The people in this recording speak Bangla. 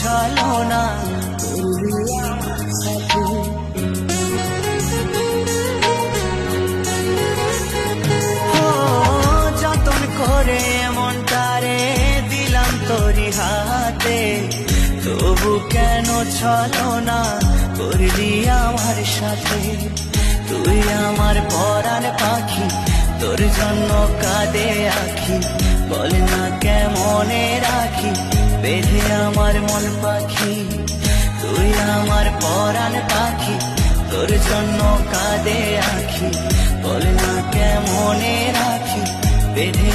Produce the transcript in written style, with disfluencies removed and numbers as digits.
ছলনা করলি আমার সাথে। ও যতন করে মনটারে দিলাম তোরি হাতে, তবু কেন ছলনা করলি আমার সাথে। তুই আমার পরাণ পাখি, তোর জন্য কাঁদে আখি, বল না কেমনে রাখি বেঁধে আমার মন পাখি। তুই আমার পরাণ পাখি, তোর জন্য কাঁদে আখি, বল না কেমনে রাখি বেঁধে